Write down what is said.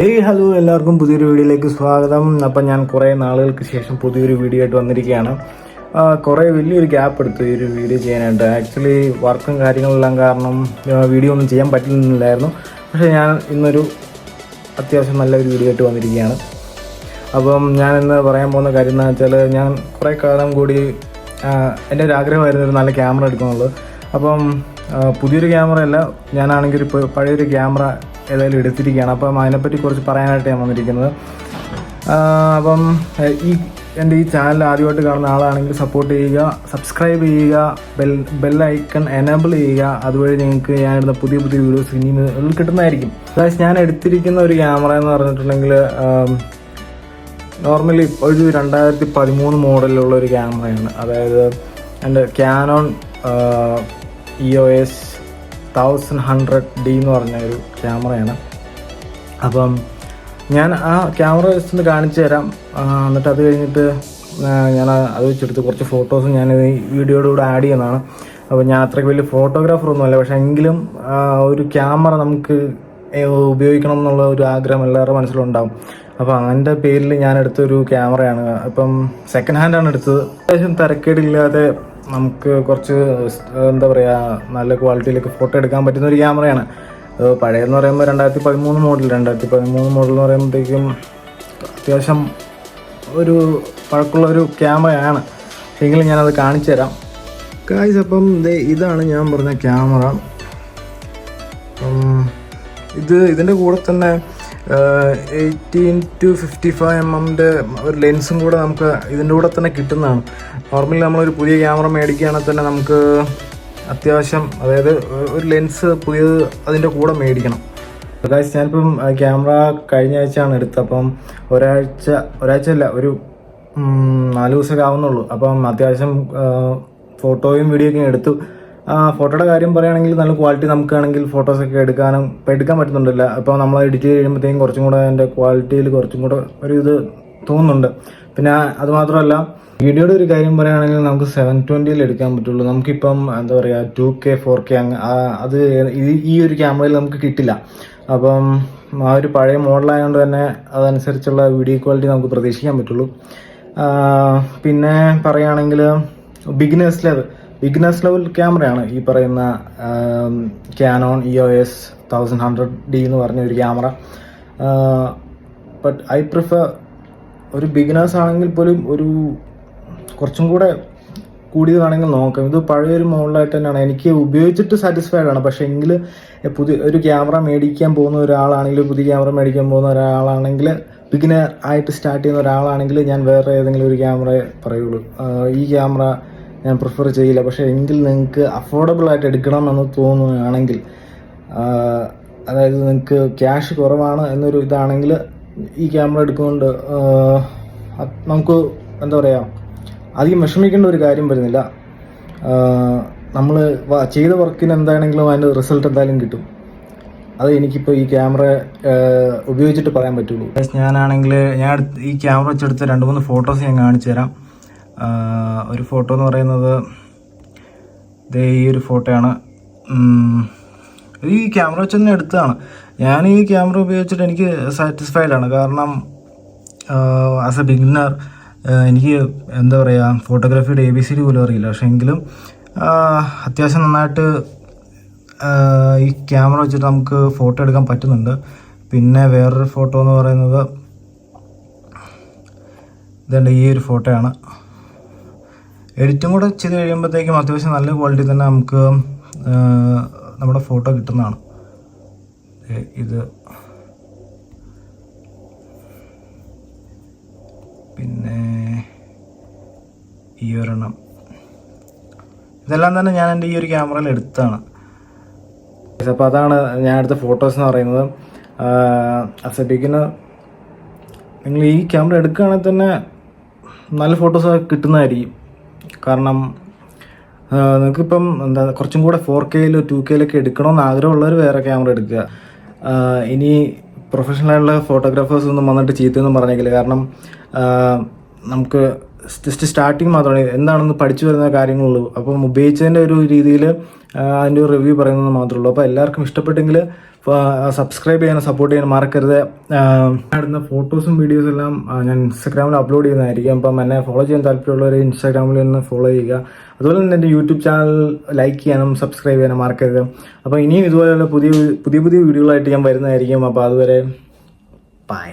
Hello എല്ലാവർക്കും പുതിയൊരു വീഡിയോയിലേക്ക് സ്വാഗതം. അപ്പം ഞാൻ കുറേ നാളുകൾക്ക് ശേഷം പുതിയൊരു വീഡിയോ ആയിട്ട് വന്നിരിക്കുകയാണ്. കുറേ വലിയൊരു ഗ്യാപ്പ് എടുത്തു ഈ ഒരു വീഡിയോ ചെയ്യാനായിട്ട്. ആക്ച്വലി വർക്കും കാര്യങ്ങളെല്ലാം കാരണം വീഡിയോ ഒന്നും ചെയ്യാൻ പറ്റുന്നില്ലായിരുന്നു. പക്ഷേ ഞാൻ ഇന്നൊരു അത്യാവശ്യം നല്ലൊരു വീഡിയോ ആയിട്ട് വന്നിരിക്കുകയാണ്. അപ്പം ഞാൻ ഇന്ന് പറയാൻ പോകുന്ന കാര്യം എന്ന് വെച്ചാൽ, ഞാൻ കുറേ കാലം കൂടി എൻ്റെ ഒരു ആഗ്രഹമായിരുന്നു ഒരു നല്ല ക്യാമറ എടുക്കുന്നുള്ളത്. അപ്പം പുതിയൊരു ക്യാമറയല്ല, ഞാനാണെങ്കിൽ ഇപ്പോൾ പഴയൊരു ക്യാമറ ഏതായാലും എടുത്തിരിക്കുകയാണ്. അപ്പം അതിനെപ്പറ്റി കുറച്ച് പറയാനായിട്ട് ഞാൻ വന്നിരിക്കുന്നത്. അപ്പം എൻ്റെ ഈ ചാനൽ ആദ്യമായിട്ട് കാണുന്ന ആളാണെങ്കിൽ സപ്പോർട്ട് ചെയ്യുക, സബ്സ്ക്രൈബ് ചെയ്യുക, ബെൽ ഐക്കൺ എനേബിൾ ചെയ്യുക. അതുവഴി നിങ്ങൾക്ക് ഞാനിടുന്ന പുതിയ പുതിയ വീഡിയോസ് ഇനി കിട്ടുന്നതായിരിക്കും. അതായത് ഞാൻ എടുത്തിരിക്കുന്ന ഒരു ക്യാമറ എന്ന് പറഞ്ഞിട്ടുണ്ടെങ്കിൽ നോർമലി ഒരു 2013 മോഡലിലുള്ള ഒരു ക്യാമറയാണ്. അതായത് എൻ്റെ ക്യാനോൺ EOS 1100D എന്ന് പറഞ്ഞ ഒരു ക്യാമറയാണ്. അപ്പം ഞാൻ ആ ക്യാമറ ജസ്റ്റ് ഒന്ന് കാണിച്ചു തരാം. എന്നിട്ട് അത് കഴിഞ്ഞിട്ട് ഞാൻ അത് വെച്ചെടുത്ത് കുറച്ച് ഫോട്ടോസ് ഞാൻ ഈ വീഡിയോയുടെ കൂടെ ആഡ് ചെയ്യുന്നതാണ്. അപ്പോൾ ഞാൻ അത്രയ്ക്ക് വലിയ ഫോട്ടോഗ്രാഫറൊന്നുമല്ല, പക്ഷേ എങ്കിലും ഒരു ക്യാമറ നമുക്ക് ഉപയോഗിക്കണം എന്നുള്ള ഒരു ആഗ്രഹം എല്ലാവരുടെ മനസ്സിലുണ്ടാവും. അപ്പോൾ അങ്ങനത്തെ പേരിൽ ഞാൻ എടുത്തൊരു ക്യാമറയാണ്. ഇപ്പം സെക്കൻഡ് ഹാൻഡാണ് എടുത്തത്. അത്യാവശ്യം തിരക്കേടില്ലാതെ നമുക്ക് കുറച്ച് എന്താ പറയുക, നല്ല ക്വാളിറ്റിയിലേക്ക് ഫോട്ടോ എടുക്കാൻ പറ്റുന്ന ഒരു ക്യാമറയാണ്. പഴയതെന്ന് പറയുമ്പോൾ 2013 മോഡൽ എന്ന് പറയുമ്പോഴത്തേക്കും അത്യാവശ്യം ഒരു പഴക്കമുള്ള ഒരു ക്യാമറയാണ്. എങ്കിലും ഞാനത് കാണിച്ചു തരാം ഗായ്സ്. അപ്പം ഇതാണ് ഞാൻ പറഞ്ഞ ക്യാമറ. ഇതിൻ്റെ കൂടെ തന്നെ 18-55mm ഒരു ലെൻസും കൂടെ നമുക്ക് ഇതിൻ്റെ കൂടെ തന്നെ കിട്ടുന്നതാണ്. നോർമലി നമ്മളൊരു പുതിയ ക്യാമറ മേടിക്കുകയാണെങ്കിൽ തന്നെ നമുക്ക് അത്യാവശ്യം, അതായത് ഒരു ലെൻസ് പുതിയത് അതിൻ്റെ കൂടെ മേടിക്കണം. അതായത് ഞാനിപ്പം ക്യാമറ കഴിഞ്ഞ ആഴ്ചയാണ് എടുത്തത്. അപ്പം ഒരാഴ്ചയല്ല, ഒരു 4 ദിവസമൊക്കെ ആവുന്നുള്ളൂ. അപ്പം അത്യാവശ്യം ഫോട്ടോയും വീഡിയോ ഒക്കെ എടുത്തു. ഫോട്ടോയുടെ കാര്യം പറയുകയാണെങ്കിൽ നല്ല ക്വാളിറ്റി നമുക്കാണെങ്കിൽ ഫോട്ടോസൊക്കെ എടുക്കാൻ പറ്റുന്നുണ്ടല്ല. അപ്പോൾ നമ്മൾ എഡിറ്റ് ചെയ്ത് കഴിയുമ്പോഴത്തേക്കും കുറച്ചും കൂടെ അതിൻ്റെ ക്വാളിറ്റിയിൽ കുറച്ചും കൂടെ ഒരു ഇത് തോന്നുന്നുണ്ട്. പിന്നെ അതുമാത്രമല്ല, വീഡിയോയുടെ ഒരു കാര്യം പറയുകയാണെങ്കിൽ നമുക്ക് 720 എടുക്കാൻ പറ്റുള്ളൂ. നമുക്കിപ്പം എന്താ പറയുക 2K 4K അത് ഈ ഒരു ക്യാമറയിൽ നമുക്ക് കിട്ടില്ല. അപ്പം ആ ഒരു പഴയ മോഡലായതുകൊണ്ട് തന്നെ അതനുസരിച്ചുള്ള വീഡിയോ ക്വാളിറ്റി നമുക്ക് പ്രതീക്ഷിക്കാൻ പറ്റുള്ളൂ. പിന്നെ പറയുകയാണെങ്കിൽ ബിഗിനേഴ്സ് ലെവൽ ക്യാമറയാണ് ഈ പറയുന്ന ക്യാനോൺ EOS 1100D എന്ന് പറഞ്ഞ ഒരു ക്യാമറ. ബട്ട് ഐ പ്രിഫർ ഒരു ബിഗിനേഴ്സ് ആണെങ്കിൽ പോലും ഒരു കുറച്ചും കൂടെ കൂടിയതാണെങ്കിൽ നോക്കാം. ഇത് പഴയൊരു മോഡലായിട്ട് തന്നെയാണ്, എനിക്ക് ഉപയോഗിച്ചിട്ട് സാറ്റിസ്ഫൈഡ് ആണ്. പക്ഷേ എങ്കിൽ പുതിയ ഒരു ക്യാമറ മേടിക്കാൻ പോകുന്ന ഒരാളാണെങ്കിൽ, പുതിയ ക്യാമറ മേടിക്കാൻ പോകുന്ന ഒരാളാണെങ്കിൽ, ബിഗിനർ ആയിട്ട് സ്റ്റാർട്ട് ചെയ്യുന്ന ഒരാളാണെങ്കിൽ ഞാൻ വേറെ ഏതെങ്കിലും ഒരു ക്യാമറ പറയുള്ളൂ. ഈ ക്യാമറ ഞാൻ പ്രിഫർ ചെയ്യില്ല. പക്ഷേ എങ്കിൽ നിങ്ങൾക്ക് അഫോർഡബിൾ ആയിട്ട് എടുക്കണം എന്ന് തോന്നുകയാണെങ്കിൽ, അതായത് നിങ്ങൾക്ക് ക്യാഷ് കുറവാണ് എന്നൊരു ഇതാണെങ്കിൽ ഈ ക്യാമറ എടുക്കുന്നുണ്ട് നമുക്ക് എന്താ പറയുക, അധികം വിഷമിക്കേണ്ട ഒരു കാര്യം വരുന്നില്ല. നമ്മൾ ചെയ്ത വർക്കിന് എന്താണെങ്കിലും അതിൻ്റെ റിസൾട്ട് എന്തായാലും കിട്ടും. അത് എനിക്കിപ്പോൾ ഈ ക്യാമറ ഉപയോഗിച്ചിട്ട് പറയാൻ പറ്റുള്ളൂ. ഞാനാണെങ്കിൽ ഈ ക്യാമറ വെച്ചെടുത്ത 2-3 ഫോട്ടോസ് ഞാൻ കാണിച്ചു തരാം. ഒരു ഫോട്ടോ എന്ന് പറയുന്നത് ഈ ഒരു ഫോട്ടോയാണ്. ഈ ക്യാമറ വെച്ച് തന്നെ എടുത്തതാണ്. ഞാൻ ഈ ക്യാമറ ഉപയോഗിച്ചിട്ട് എനിക്ക് സാറ്റിസ്ഫൈഡ് ആണ്. കാരണം ആസ് എ ബിഗിനർ എനിക്ക് എന്താ പറയുക, ഫോട്ടോഗ്രാഫിയുടെ ABCD പോലും അറിയില്ല. പക്ഷേ എങ്കിലും അത്യാവശ്യം നന്നായിട്ട് ഈ ക്യാമറ വെച്ചിട്ട് നമുക്ക് ഫോട്ടോ എടുക്കാൻ പറ്റുന്നുണ്ട്. പിന്നെ വേറൊരു ഫോട്ടോ എന്ന് പറയുന്നത് ഇതുണ്ട്, ഈ ഒരു ഫോട്ടോയാണ്. എഡിറ്റും കൂടെ ചെയ്ത് കഴിയുമ്പോഴത്തേക്കും അത്യാവശ്യം നല്ല ക്വാളിറ്റി തന്നെ നമുക്ക് നമ്മുടെ ഫോട്ടോ കിട്ടുന്നതാണ്. ഇത് പിന്നെ ഈ ഒരെണ്ണം, ഇതെല്ലാം തന്നെ ഞാൻ എൻ്റെ ഈ ഒരു ക്യാമറയിൽ എടുത്തതാണ്. അപ്പോൾ അതാണ് ഞാൻ എടുത്ത ഫോട്ടോസ് എന്ന് പറയുന്നത്. ആസ് എ ബിഗിനർ നിങ്ങൾ ഈ ക്യാമറ എടുക്കുകയാണെങ്കിൽ തന്നെ നല്ല ഫോട്ടോസ് കിട്ടുന്നതായിരിക്കും. കാരണം നിങ്ങൾക്കിപ്പം എന്താ കുറച്ചും കൂടെ 4K 2K എടുക്കണമെന്ന് ആഗ്രഹമുള്ളവർ വേറെ ക്യാമറ എടുക്കുക. ഇനി പ്രൊഫഷണലായിട്ടുള്ള ഫോട്ടോഗ്രാഫേഴ്സ് ഒന്നും വന്നിട്ട് ചീത്തയൊന്നും പറഞ്ഞേക്കില്ല. കാരണം നമുക്ക് ജസ്റ്റ് സ്റ്റാർട്ടിങ് മാത്രമാണ്, എന്താണെന്ന് പഠിച്ചു വരുന്ന കാര്യങ്ങളുള്ളൂ. അപ്പം ഉപയോഗിച്ചതിൻ്റെ ഒരു രീതിയിൽ അതിൻ്റെ ഒരു റിവ്യൂ പറയുന്നത് മാത്രമേ ഉള്ളൂ. അപ്പോൾ എല്ലാവർക്കും ഇഷ്ടപ്പെട്ടെങ്കിൽ സബ്സ്ക്രൈബ് ചെയ്യാനും സപ്പോർട്ട് ചെയ്യാനും മറക്കരുത്. ഇടുന്ന ഫോട്ടോസും വീഡിയോസും എല്ലാം ഞാൻ ഇൻസ്റ്റാഗ്രാമിൽ അപ്ലോഡ് ചെയ്യുന്നതായിരിക്കും. അപ്പം എന്നെ ഫോളോ ചെയ്യാൻ താല്പര്യമുള്ളവർ ഇൻസ്റ്റാഗ്രാമിൽ നിന്ന് ഫോളോ ചെയ്യുക. അതുപോലെ തന്നെ എൻ്റെ യൂട്യൂബ് ചാനൽ ലൈക്ക് ചെയ്യാനും സബ്സ്ക്രൈബ് ചെയ്യാനും മറക്കരുത്. അപ്പോൾ ഇനിയും ഇതുപോലെയുള്ള പുതിയ വീഡിയോകളായിട്ട് ഞാൻ വരുന്നതായിരിക്കും. അപ്പോൾ അതുവരെ ബൈ.